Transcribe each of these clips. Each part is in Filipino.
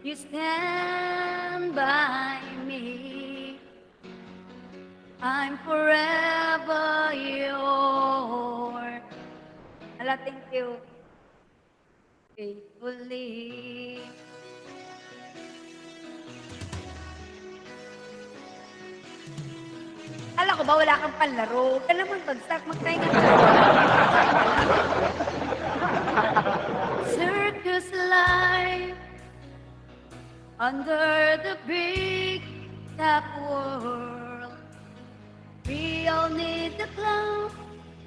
You stand by me. I'm forever yours. Ala, thank you. Faithfully. Alam ko ba wala kang panlaro? Huwag ka naman bagsak. Magtahinga ka. Circus life under the big top world. We all need the clown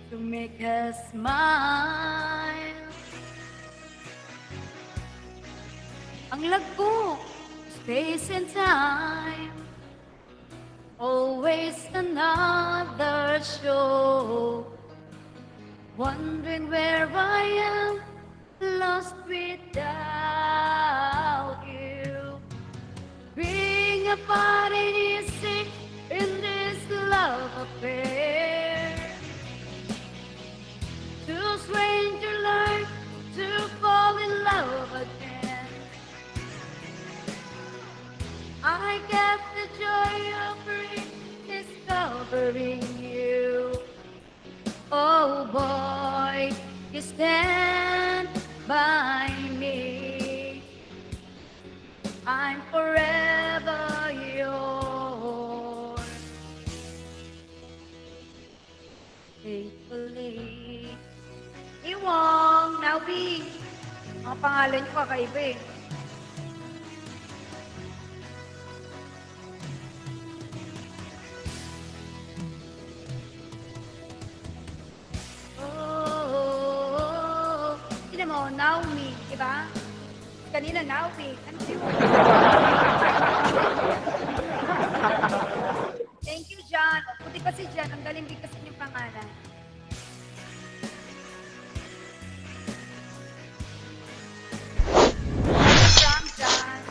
to make us smile. Ang lagpo, space and time. Always another show. Wondering where I am, lost without you. Being apart and easy in this love affair. Too strange to learn to fall in love again. I get the joy of rediscovering you. Oh boy, you stand by me. I'm forever yours. Faithfully. Iwang, Nawi. Mga pangalan niyo kakaiba eh. Mo, Naomi, diba? Kanina, Naomi. Ano siya? Thank you, John. Puti pa si John. Ang galing din kasi yung pangalan. John.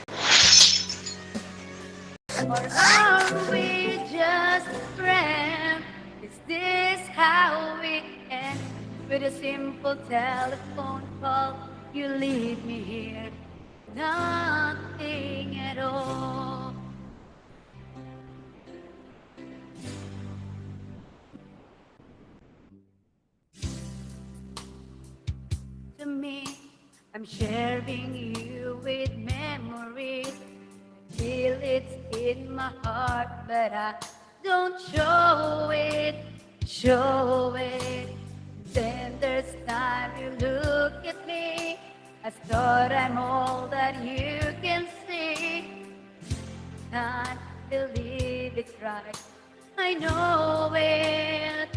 Or are we just friends? Is this how we end? With a simple telephone call, you leave me here, nothing at all. To me, I'm sharing you with memories. Feel it's in my heart, but I don't show it. Then there's time you look at me. I thought I'm all that you can see. Can't believe it's right. I know it.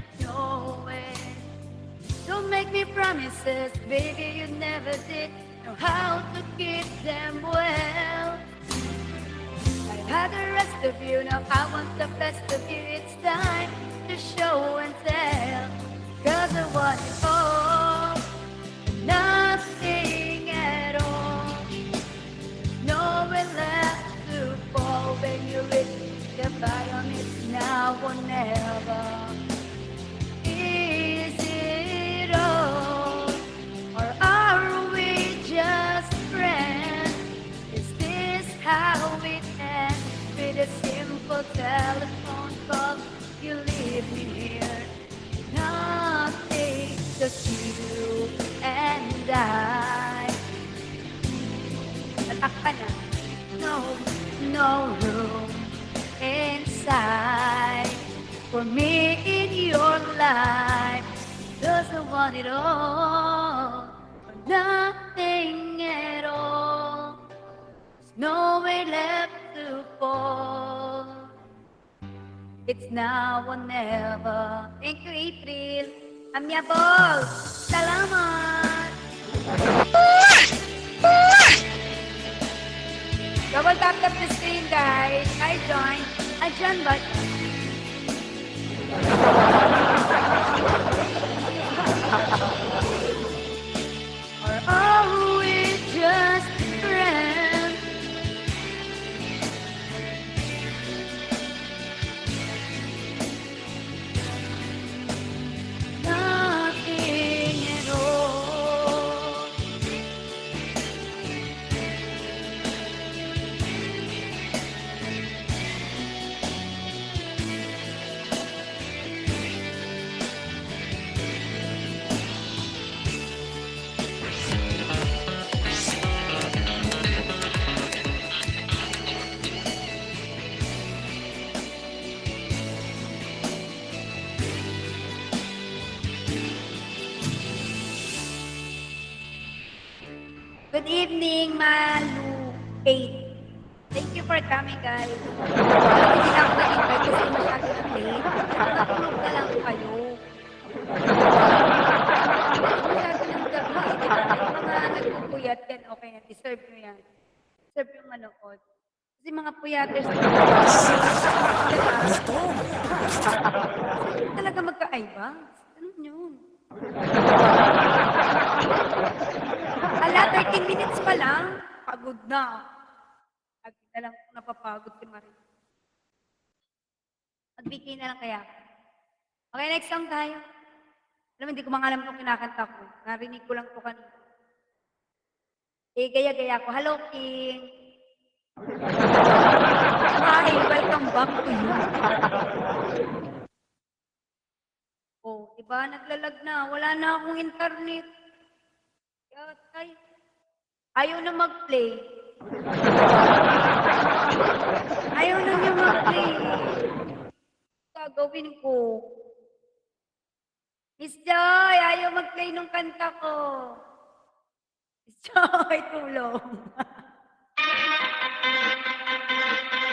Don't make me promises, baby, you never did know how to keep them well. I've had the rest of you, now I want the best of you. It's time to show and tell. 'Cause I want it all, nothing at all. Nowhere left to fall when you reach the bottom. It's now or never. Is it all, or are we just friends? Is this how it ends? With a simple telephone call, you leave me here. Nothing, just you and I. Tatakpan na. No room inside for me in your life. Doesn't want it all, or nothing at all. There's nowhere left to fall. It's now or never. Thank you, April. Amyabol. Salamat. Double tap the screen, guys. I join but or are we just friends? Nothing at all. 8. Thank you for coming, guys. Hindi na ako nag-invite kasi masyado ng late. Matulog na lang kayo. Masyado ng gabi, di ba? Yung mga nagpupuyat yan, okay na. Deserve nyo yan. Deserve yung manood. Kasi mga puyaters, di ba? Talaga magka-eyebags. Ganun yun. Ala, 13 minutes pa lang. Pagod na. Lagi na lang napapagod si Marie. Magbigay na lang kaya. Okay, next song tayo. Alam mo, hindi ko mga alam itong kinakanta ko. Narinig ko lang ito kanina. Gaya-gaya ko. Hello, King. Hi, welcome back to you. Oh, diba? Naglalag na. Wala na akong internet. Ay, ayaw na mag-play. Ayaw na niya mag-play. Gagawin ko. Miss Joy, ayaw mag-play nung kanta ko. Miss Joy, tulong.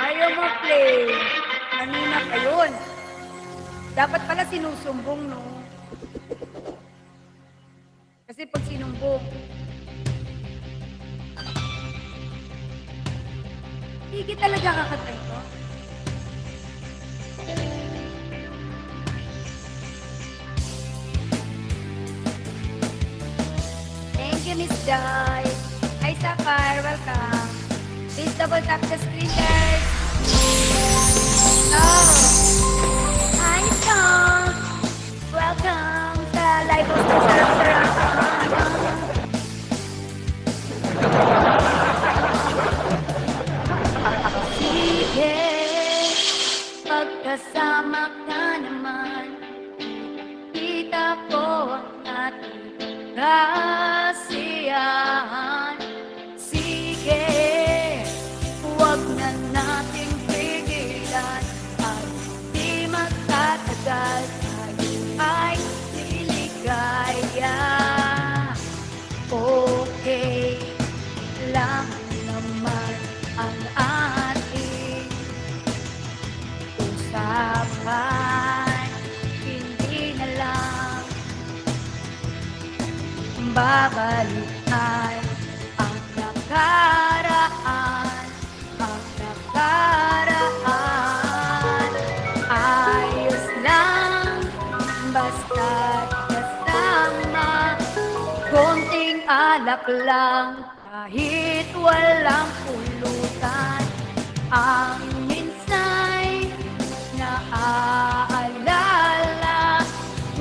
Ayaw mag-play. Kanina pa yun. Dapat pala sinusumbong, no? Kasi pag sinumbong, hindi talaga kakatay ko. Thank you, Miss Joy. Hi, Sapphire. Welcome. Please double tap the screen, guys. Oh. Hi, Song. Welcome sa live of the Sarap-Sarap. Sige, pagkasama ka naman, kita ko ang ating kasiyahan. Sige, huwag na nating pigilan at di magtatagal tayo ay liligaya. Okay lang naman ang ating usapan, hindi na lang babalikan ang nakaraan, ang nakaraan. Ayos lang, basta't kasama, konting alak lang, kahit walang pulutan. Ang minsa'y naaalala,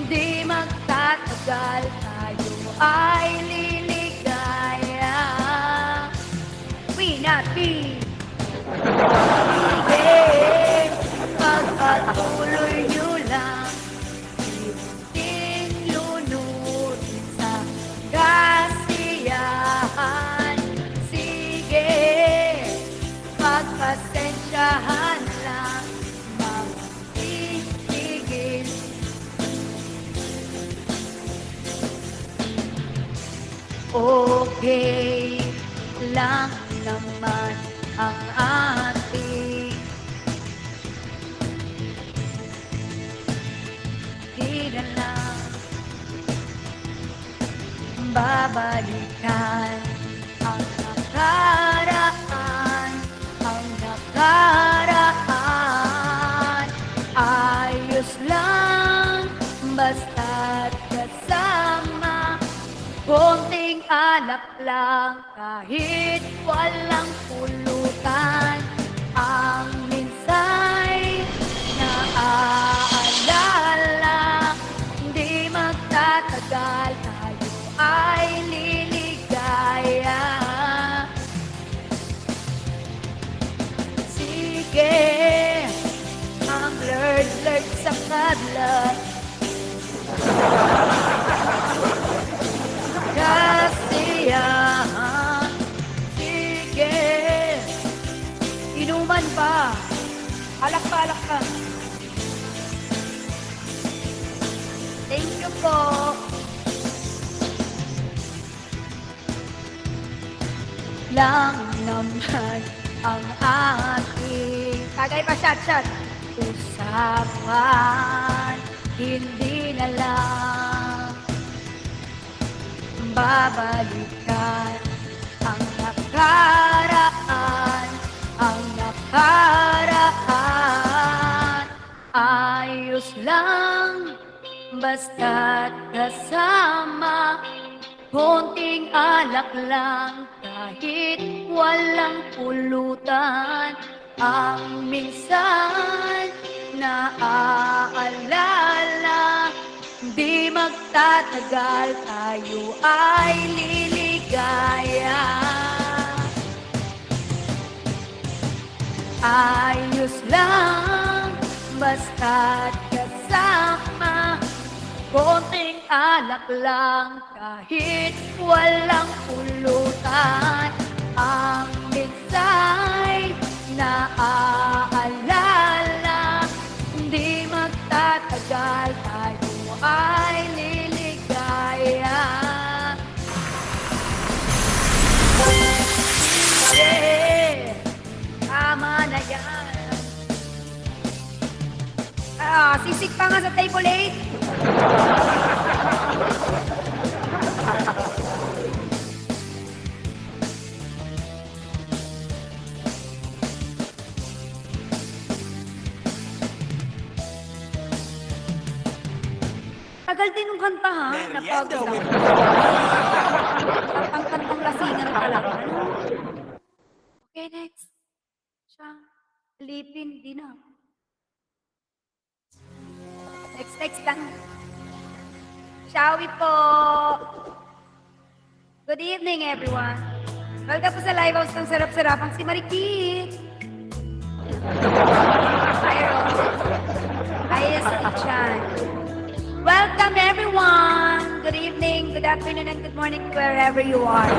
di magtatagal, tayo ay liligaya. We not be. Sige, pagpatuloy nyo lang, ibutin lunurin sa kasiyahan. Sige, pagpasensyahan lang, magtitigil. Okay lang naman ang ating di na lang babalikan ang nakaraan, ang nakaraan. Ayos lang, basta't kasama, konting alak lang, kahit walang pulutan. Ang minsa'y naaalala, di magtatagal, tayo ay liligaya. Sige, ang blurred sa kadlat, kasiyahan. Sige, inuman pa, alak ka. Thank you po. lang naman ang ating tagay pa shot usapan, hindi na lang babalikan ang nakaraan, ang nakaraan. Ayos lang, basta't kasama, konting alak lang kahit walang pulutan. Ang minsan naaalala, di magtatagal tayo ay liligaya. Ayos lang, basta't kasama, konting alak lang kahit walang pulutan. Ang minsa'y naaalala, di magtatagal tayo ay liligaya. Yeah, tama na yan. Sisig pa nga sa table 8. Tagal din ng kanta ha, napag-usap. Ang kantang lasingan talaga. Okay, next. Siya, lipin din na. Next lang. Shall we po? Good evening, everyone. Welcome po sa live house ng sarap-sarapang si Marikit. Hi, Rose. Hi, Chan. Welcome, everyone. Good evening, good afternoon, and good morning wherever you are.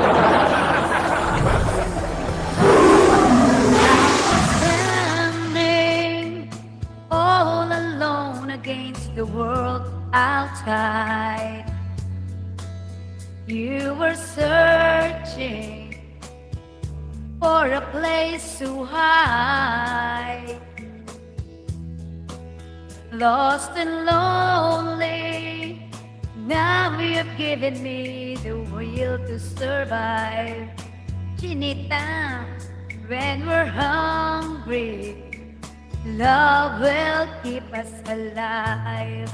Standing all alone against the world outside. You were searching for a place to hide. Lost and lonely, now you've given me the will to survive. Chinita, when we're hungry, love will keep us alive.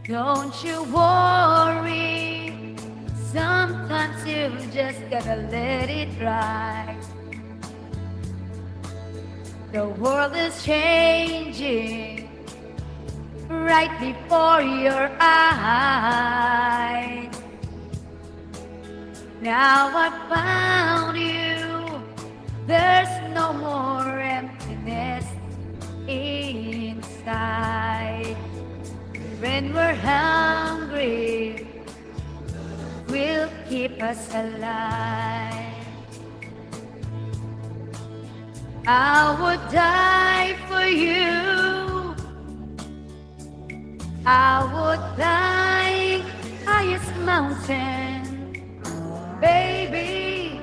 Don't you worry, sometimes you just gotta let it ride. The world is changing right before your eyes. Now I found you, there's no more emptiness inside. When we're hungry, will keep us alive. I would die for you. I would climb highest mountain. Baby,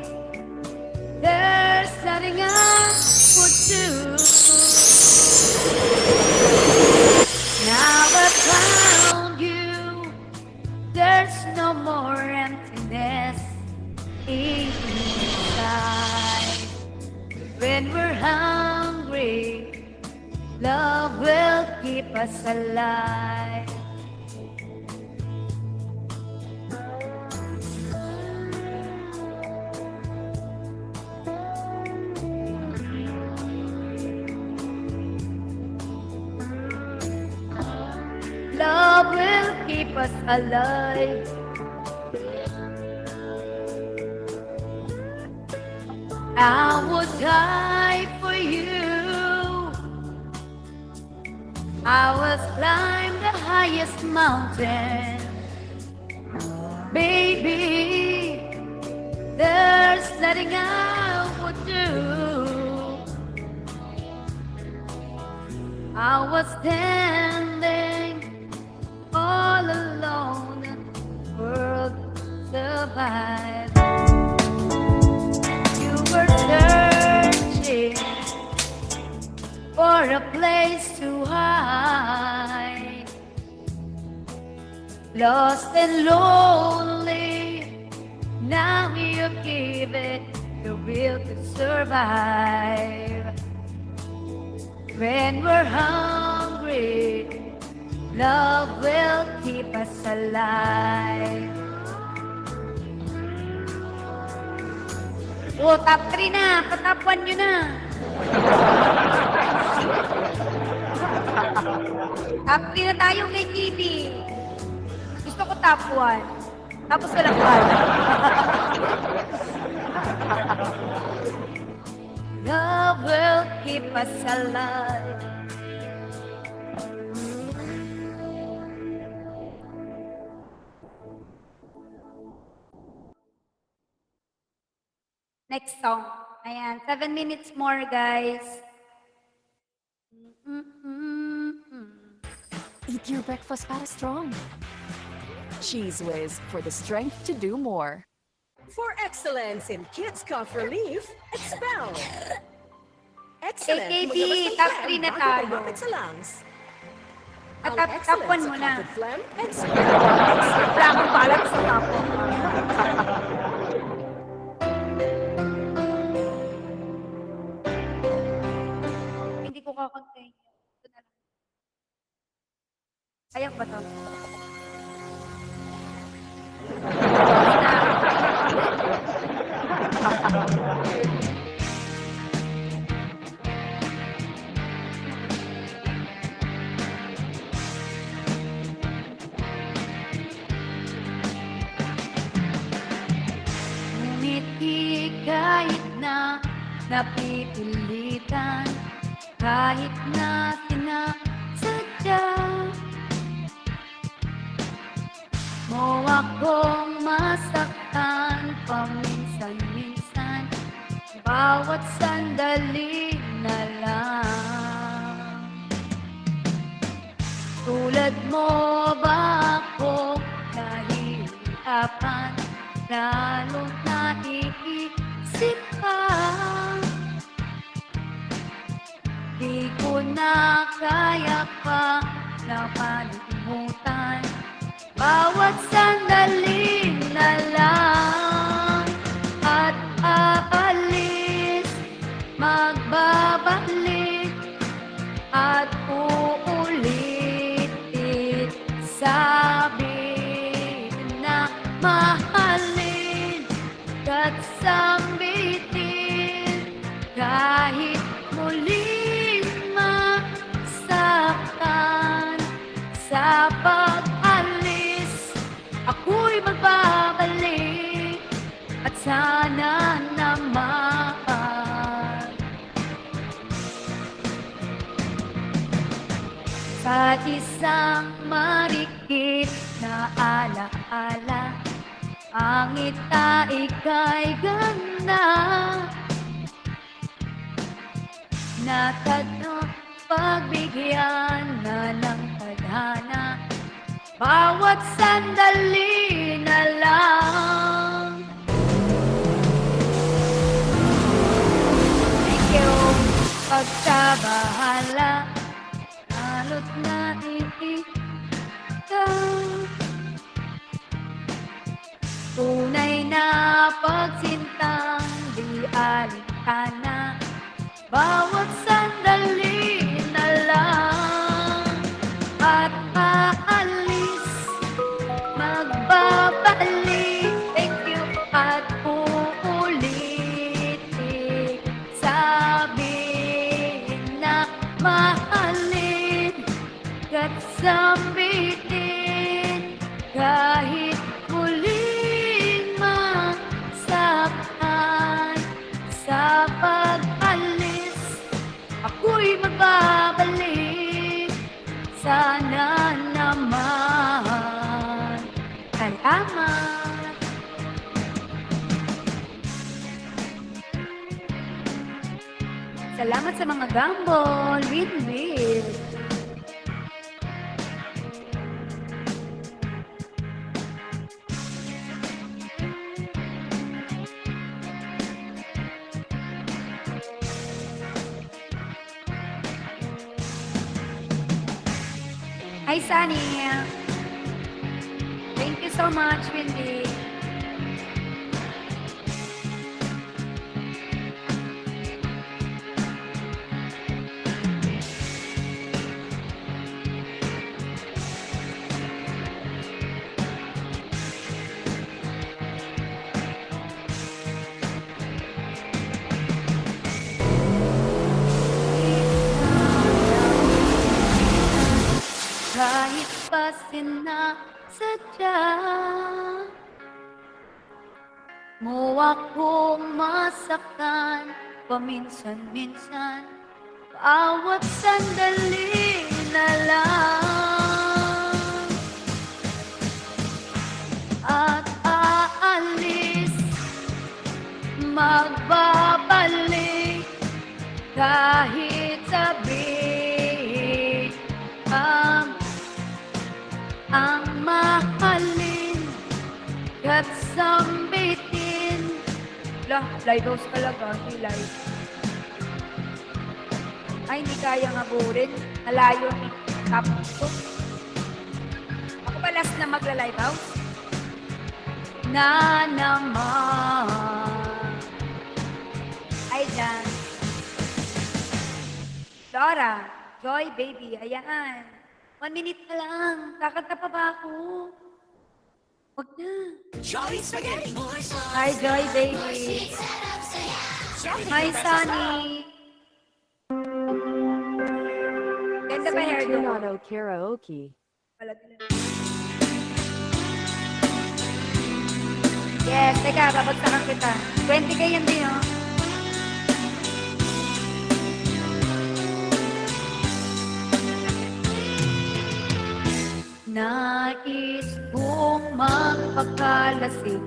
there's nothing I would do. Now I found you, there's no more emptiness inside. When we're hungry, love will keep us alive. Love will keep us alive. I would die for you. I was climb the highest mountain. Baby, there's nothing I would do. I was standing all alone in the world of survive. You were searching for a place to hide, lost and lonely. Now you give it the will to survive. When we're hungry, love will keep us alive. Oh, top 3 na. Pa-top 1 nyo na. Top 3 na tayo kay Kitty. Gusto ko top 1. Tapos walang 1. Love will keep us alive. Next song. Ayan, 7 minutes more, guys. Eat your breakfast para strong. Cheese Whiz for the strength to do more. For excellence in kids cough relief, expel. Excellent. AKB, maglabas ng top phlegm 3 na bago tayo. kumapit sa lungs. Ang Top excellent 1 sa muna. cough and phlegm, expel. Wala akong balat sa top 1. Hindi ko kakantay. Ito na lang. Ayak ba to? Ngumiti kahit na napipilitan, kahit na sinasadya mo akong masaktan paminsan-minsan, bawat sandali na lang. Tulad mo ba ako nahihirapan, lalo naiisip ka? Di ko na kaya pa na palimutan, bawat sandali na lang. At aalis, magbabalik, at uulitin, sabihin na mahalin, at sambitin, kahit muling masaktan. Sa pag-alis, ako'y magbabalik, at sana naman sa isang marikit na alaala, ang ika'y ganda na tanong pagbigyan na ng tadhana, bawat sandali na lang. Thank you. Pagkabahala, lalo't naiitan, tunay na pagsintang di alintana, bawat sandali na lang. At aalis, magbabalik, thank you, at uulitin, sabihin na mahalin, at sambitin, kahit muling masaktan. Sa pag-alis, ako'y magbabalik, sana naman. Salamat. Salamat sa mga gambol. Win-win. Hi, Sunny. Thank you so much, Wendy. Kahit pa sinasadya mo akong masaktan paminsan-minsan, bawat sandali na lang at aalis, magbabalik kahit sabihin ang mahalin at sambitin. Lighthouse talaga, hindi light. Ay, hindi kaya nga burin. Nalayo ni tapos ko. Ako ba last na magla-lighthouse? Na naman. Ay, dyan. Dora, Joy, baby, ayan. 1 minute na lang. Kakanta pa ba ako? Huwag na. Joy Spaghetti Boys. Hi, Joy, baby. Hi, Sunny. Ganda ba hair Sing doon? Toronto Karaoke. Yes, teka, babagsakan kita. 20K yan din, oh. Nais kong magpakalasing.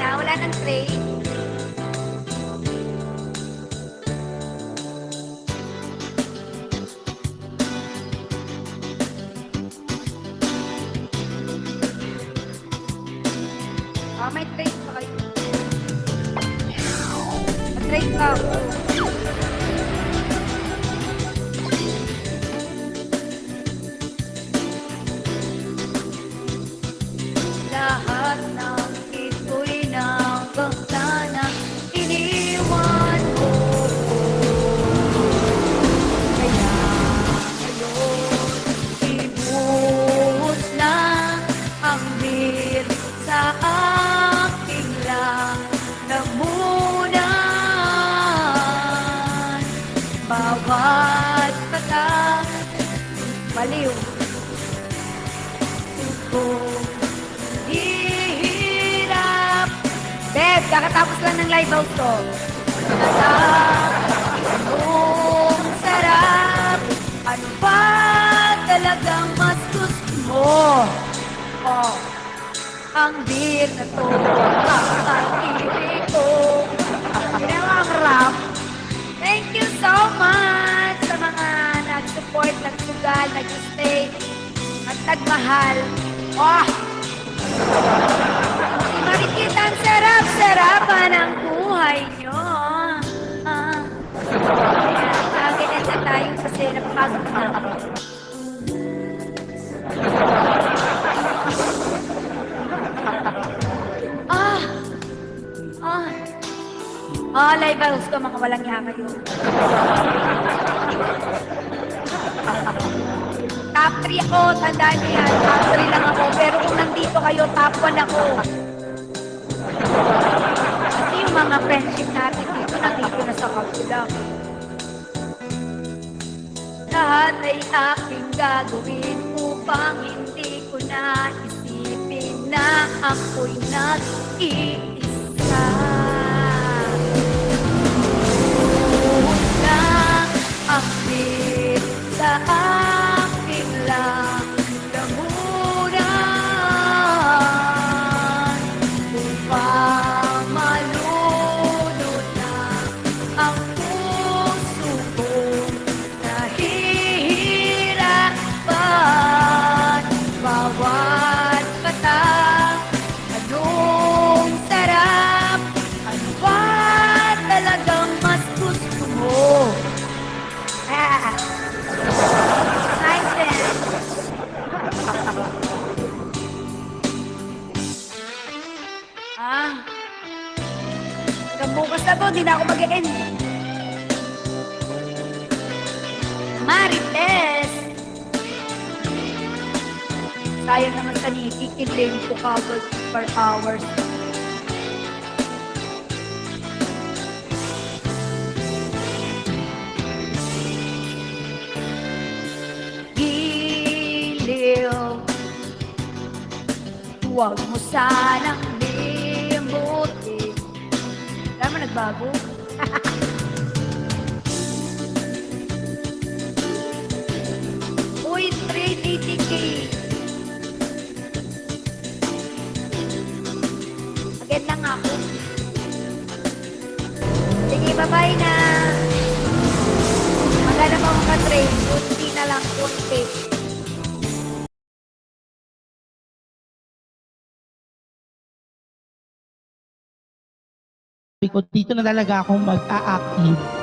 Wala ng train. May train pa kayo. Train pa. Lahat ng ito'y nagkakana, iniwan mo. Kaya ngayon, ibuhos na ang bir sa aking lamunan. Bawat kata, baliw. Hirap. Beb, kakatapos lang ng live house ko. Ang sarap. Ano ba talagang mas gusto mo? Oh, ang beer na to. Ang ibig ko. Ginawa ang rap. Thank you so much sa mga nag-support, nagsugal, nag-stay, at nagmahal. Oh! Si Marikita, ang sarap-sarapan ang buhay nyo. Ganyan na tayo kasi napapagod na ako. Live house ko, mga walang yama yun. Top 3 ako, tandaan niyo yan. Top 3 lang ako. Pero kung nandito kayo, top 1 ako. Kasi yung mga friendship natin dito, nandito na sa kagulang. Lahat ay aking gagawin upang hindi ko na isipin na ako'y nag-iisa. Ngunit sa aking lamunan upang malunod na ang puso kong nahihirapan. Bawat mata, anong sarap, ano ba talagang mas gusto mo? Ah, nice then. Ah, hanggang bukas na to, hindi na ako mag-e-end. Marites! Sayang naman sa nikikiling ko kabel per hours. Giliw, huwag mo sanang limutin. Tama, nagbago? Uy, 380k. Again lang ako. Sige, bye-bye na. Maghanap ako ka-trade. Kunti na lang, kunti. Sabi ko, dito na talaga ako mag-a-active.